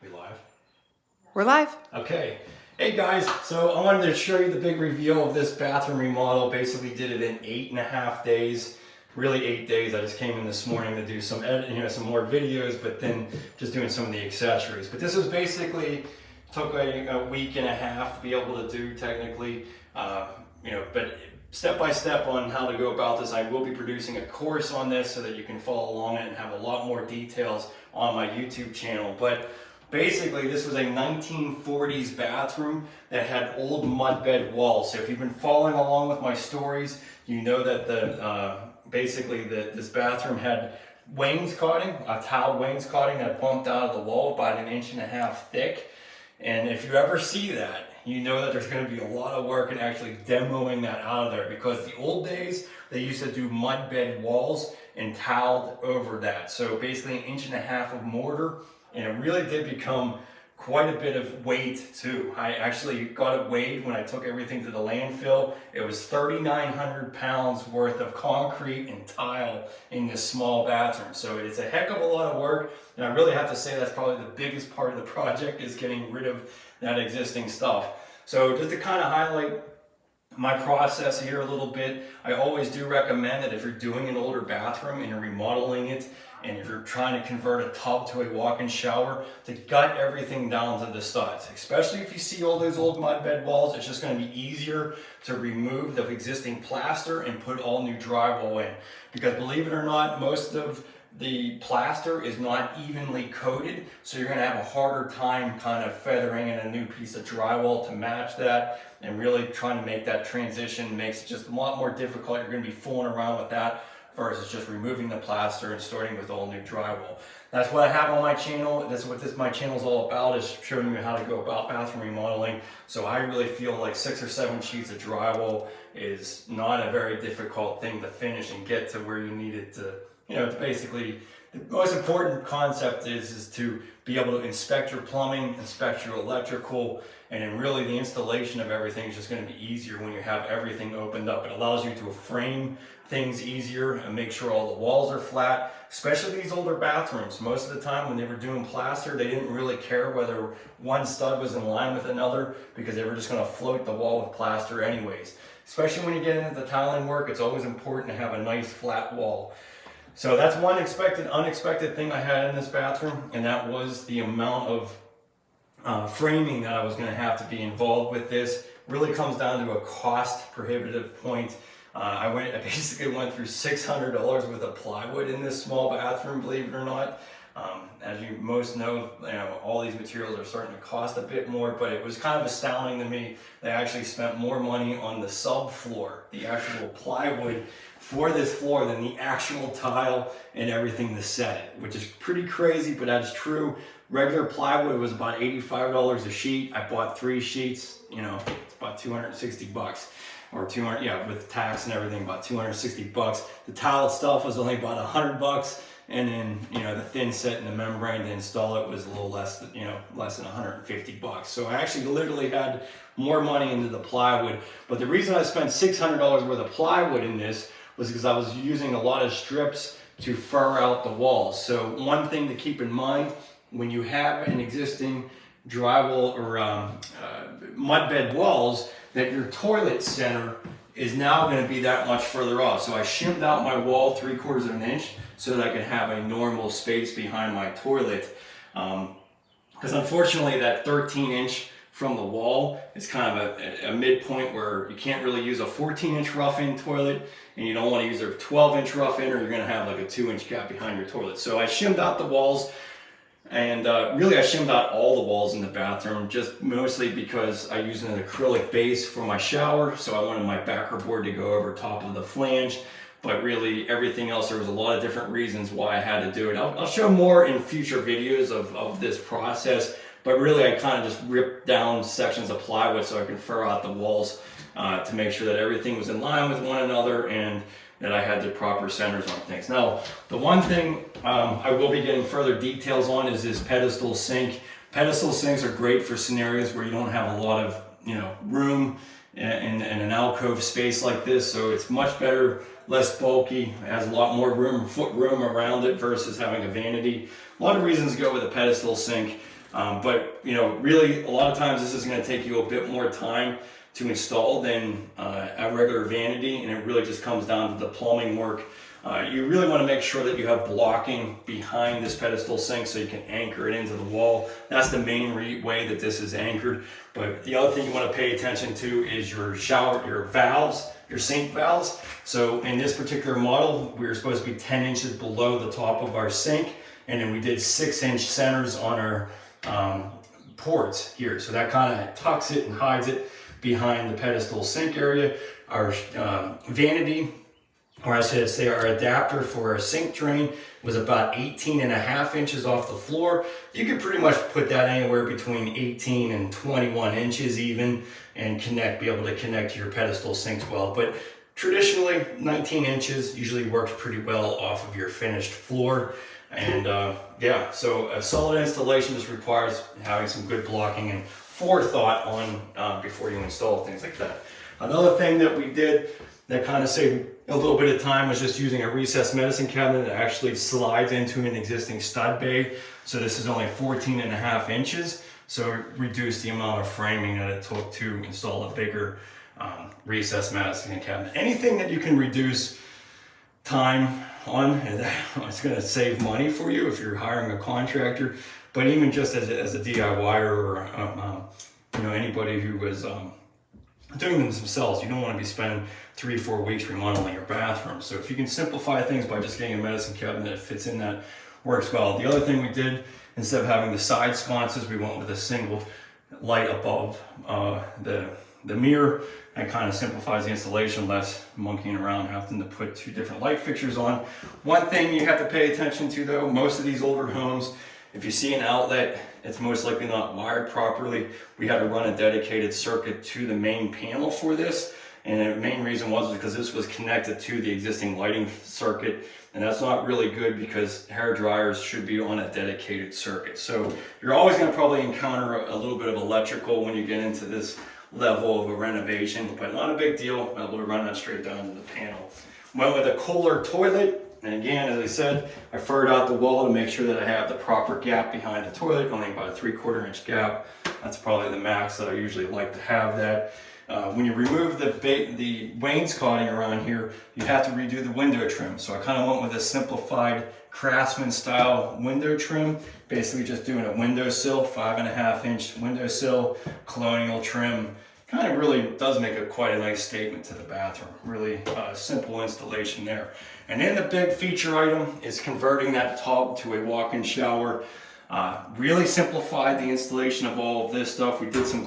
We live? We're live. Okay. Hey guys, so I wanted to show you the big reveal of this bathroom remodel. Basically did it in 8.5 days. Really 8 days. I just came in this morning to do some editing, some more videos, but then just doing some of the accessories. But this was basically, took a week and a half to be able to do technically, but step by step on how to go about this. I will be producing a course on this so that you can follow along it and have a lot more details on my YouTube channel. But basically, this was a 1940s bathroom that had old mud bed walls. So if you've been following along with my stories, you know that this bathroom had wainscoting, a tiled wainscoting that bumped out of the wall about 1.5 inches thick. And if you ever see that, you know that there's going to be a lot of work in actually demoing that out of there, because the old days they used to do mud bed walls and tiled over that. So basically 1.5 inches of mortar, and it really did become quite a bit of weight too. I actually got it weighed when I took everything to the landfill. It was 3,900 pounds worth of concrete and tile in this small bathroom. So it's a heck of a lot of work, and I really have to say that's probably the biggest part of the project, is getting rid of that existing stuff. So just to kind of highlight my process here a little bit, I always do recommend that if you're doing an older bathroom and you're remodeling it, and if you're trying to convert a tub to a walk-in shower, to gut everything down to the studs. Especially if you see all those old mud bed walls, it's just going to be easier to remove the existing plaster and put all new drywall in. Because believe it or not, most of the plaster is not evenly coated, so you're going to have a harder time kind of feathering in a new piece of drywall to match that, and really trying to make that transition makes it just a lot more difficult. You're going to be fooling around with that versus just removing the plaster and starting with all new drywall. That's what I have on my channel. That's what my channel is all about, is showing you how to go about bathroom remodeling. So I really feel like 6 or 7 sheets of drywall is not a very difficult thing to finish and get to where you need it to. To basically, the most important concept is to be able to inspect your plumbing, inspect your electrical, and then really the installation of everything is just going to be easier when you have everything opened up. It allows you to frame things easier and make sure all the walls are flat, especially these older bathrooms. Most of the time when they were doing plaster, they didn't really care whether one stud was in line with another, because they were just going to float the wall with plaster anyways. Especially when you get into the tiling work, it's always important to have a nice flat wall. So that's one unexpected thing I had in this bathroom, and that was the amount of framing that I was going to have to be involved with this. Really comes down to a cost prohibitive point. I basically went through $600 worth of plywood in this small bathroom, believe it or not. As you most know, all these materials are starting to cost a bit more, but it was kind of astounding to me. They actually spent more money on the subfloor, the actual plywood for this floor, than the actual tile and everything to set it, which is pretty crazy, but that's true. Regular plywood was about $85 a sheet. I bought 3 sheets, it's about 260 bucks. Or 200, with tax and everything, about 260 bucks. The tile itself was only about 100 bucks. And then, the thin set and the membrane to install it was a little less than 150 bucks. So I actually literally had more money into the plywood. But the reason I spent $600 worth of plywood in this was because I was using a lot of strips to fur out the walls. So one thing to keep in mind, when you have an existing drywall or mud bed walls, that your toilet center is now going to be that much further off. So I shimmed out my wall 3/4 of an inch so that I could have a normal space behind my toilet. Because unfortunately that 13-inch from the wall is kind of a midpoint where you can't really use a 14-inch rough-in toilet, and you don't want to use a 12-inch rough-in, or you're going to have like a 2-inch gap behind your toilet. So I shimmed out the walls. And really I shimmed out all the walls in the bathroom, just mostly because I use an acrylic base for my shower, so I wanted my backer board to go over top of the flange. But really everything else, there was a lot of different reasons why I had to do it. I'll show more in future videos of this process, but really I kind of just ripped down sections of plywood so I could fur out the walls to make sure that everything was in line with one another, and that I had the proper centers on things. Now, the one thing I will be getting further details on is this pedestal sink. Pedestal sinks are great for scenarios where you don't have a lot of room in an alcove space like this. So it's much better, less bulky, it has a lot more room, foot room around it versus having a vanity. A lot of reasons to go with a pedestal sink. But you know, really a lot of times this is going to take you a bit more time to install than a regular vanity, and it really just comes down to the plumbing work. You really want to make sure that you have blocking behind this pedestal sink so you can anchor it into the wall. That's the main way that this is anchored. But the other thing you want to pay attention to is your valves, your sink valves. So in this particular model, we were supposed to be 10 inches below the top of our sink, and then we did 6-inch centers on our ports here. So that kind of tucks it and hides it behind the pedestal sink area. Our vanity, or I should say our adapter for our sink drain, was about 18.5 inches off the floor. You could pretty much put that anywhere between 18 and 21 inches even, and be able to connect to your pedestal sinks well. But traditionally 19 inches usually works pretty well off of your finished floor. And yeah, so a solid installation just requires having some good blocking and forethought on before you install things like that. Another thing that we did that kind of saved a little bit of time was just using a recessed medicine cabinet that actually slides into an existing stud bay. So this is only 14.5 inches. So it reduced the amount of framing that it took to install a bigger recessed medicine cabinet. Anything that you can reduce time on, it's going to save money for you if you're hiring a contractor. But even just as a DIYer or you know, anybody who was doing them themselves, you don't want to be spending 3-4 weeks remodeling your bathroom. So if you can simplify things by just getting a medicine cabinet that fits in, that works well. The other thing we did, instead of having the side sconces, we went with a single light above the mirror. That kind of simplifies the installation, less monkeying around having to put 2 different light fixtures on. One thing you have to pay attention to though, most of these older homes, if you see an outlet, it's most likely not wired properly. We had to run a dedicated circuit to the main panel for this. And the main reason was because this was connected to the existing lighting circuit. And that's not really good because hair dryers should be on a dedicated circuit. So you're always going to probably encounter a little bit of electrical when you get into this level of a renovation, but not a big deal. I'm able to run that straight down to the panel. Went with a Kohler toilet. And again, as I said, I furrowed out the wall to make sure that I have the proper gap behind the toilet, only about a 3/4 inch gap. That's probably the max that I usually like to have that. When you remove the wainscoting around here, you have to redo the window trim. So I kind of went with a simplified Craftsman style window trim, basically just doing a windowsill, 5.5 inch windowsill, colonial trim. Kind of really does make quite a nice statement to the bathroom. Really simple installation there. And then the big feature item is converting that tub to a walk-in shower. Really simplified the installation of all of this stuff. We did some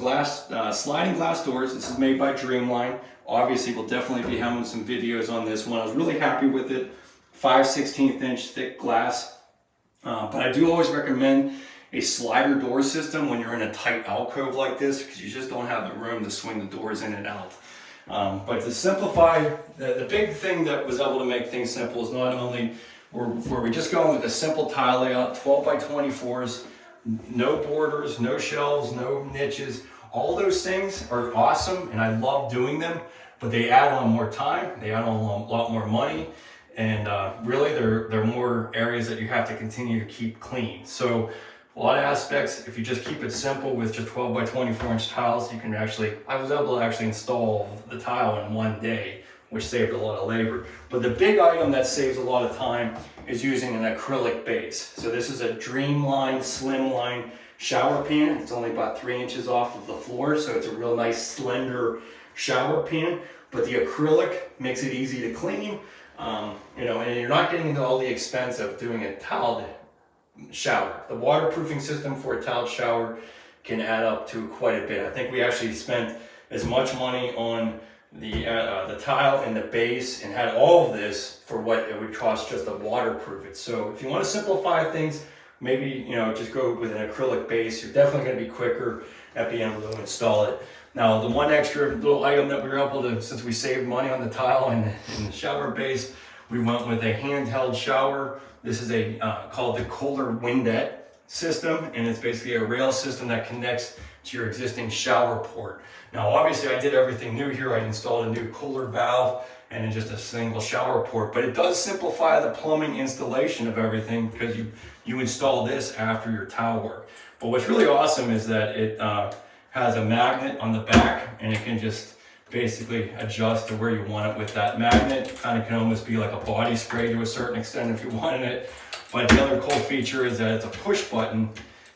sliding glass doors. This is made by Dreamline. Obviously, we'll definitely be having some videos on this one. I was really happy with it. 5/16 inch thick glass. But I do always recommend a slider door system when you're in a tight alcove like this, because you just don't have the room to swing the doors in and out. But to simplify, the big thing that was able to make things simple is not only were we just going with a simple tile layout, 12x24s, no borders, no shelves, no niches. All those things are awesome and I love doing them, but they add on more time, they add on a lot more money, and really they're more areas that you have to continue to keep clean. So a lot of aspects, if you just keep it simple with just 12x24 inch tiles, you can I was able to actually install the tile in one day, which saved a lot of labor. But the big item that saves a lot of time is using an acrylic base. So this is a Dreamline Slimline shower pan. It's only about 3 inches off of the floor, so it's a real nice slender shower pan. But the acrylic makes it easy to clean, you know, and you're not getting into all the expense of doing a tiled shower. The waterproofing system for a tiled shower can add up to quite a bit. I think we actually spent as much money on the tile and the base and had all of this for what it would cost just to waterproof it. So if you want to simplify things, maybe, you know, just go with an acrylic base. You're definitely going to be quicker at being able to install it. Now, the one extra little item that we were able to, since we saved money on the tile and the shower base, we went with a handheld shower. This is called the Kohler Windet system, and it's basically a rail system that connects to your existing shower port. Now, obviously, I did everything new here. I installed a new Kohler valve and then just a single shower port, but it does simplify the plumbing installation of everything because you install this after your tile work. But what's really awesome is that it has a magnet on the back, and it can just basically adjust to where you want it with that magnet. Kind of can almost be like a body spray to a certain extent if you wanted it. But the other cool feature is that it's a push button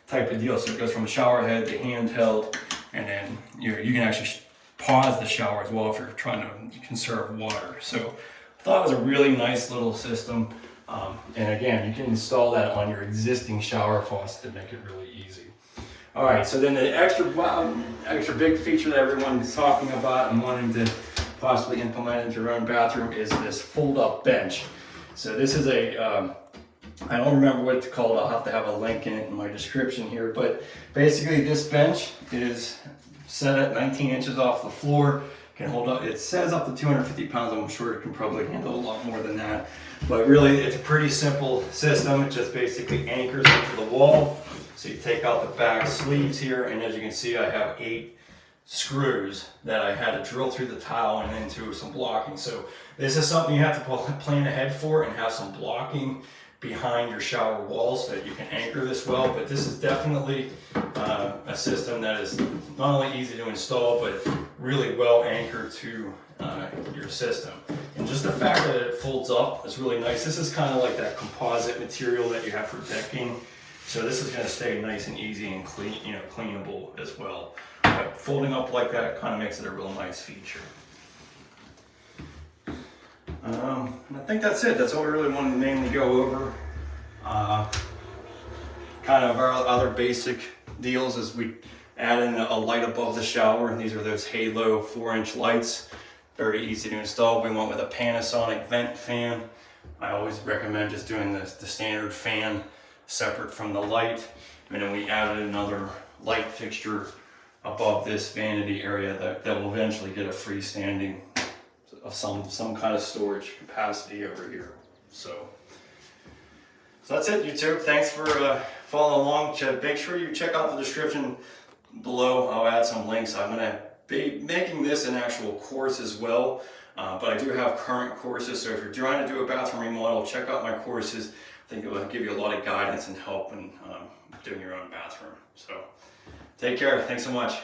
type of deal. So it goes from shower head to handheld, and then you can actually pause the shower as well if you're trying to conserve water. So I thought it was a really nice little system. And again, you can install that on your existing shower faucet to make it really easy. All right, so then the extra big feature that everyone's talking about and wanting to possibly implement into your own bathroom is this fold-up bench. So this is I don't remember what it's called. I'll have to have a link in it in my description here. But basically, this bench is set at 19 inches off the floor. Can hold up. It says up to 250 pounds. I'm sure it can probably handle a lot more than that. But really, it's a pretty simple system. It just basically anchors into the wall. So you take out the back sleeves here, and as you can see, I have 8 screws that I had to drill through the tile and into some blocking. So this is something you have to plan ahead for and have some blocking behind your shower wall so that you can anchor this well. But this is definitely a system that is not only easy to install, but really well anchored to your system. And just the fact that it folds up is really nice. This is kind of like that composite material that you have for decking. So this is going to stay nice and easy and clean, cleanable as well. But folding up like that kind of makes it a real nice feature. And I think that's it. That's all we really wanted to mainly go over. Kind of our other basic deals is we add in a light above the shower. And these are those Halo 4-inch lights. Very easy to install. We went with a Panasonic vent fan. I always recommend just doing the standard fan separate from the light. And then we added another light fixture above this vanity area that will eventually get a freestanding of some kind of storage capacity over here. So that's it, YouTube. Thanks for following along. Make sure you check out the description below. I'll add some links. I'm going to be making this an actual course as well, but I do have current courses. So if you're trying to do a bathroom remodel, check out my courses. I think it will give you a lot of guidance and help in doing your own bathroom. So take care. Thanks so much.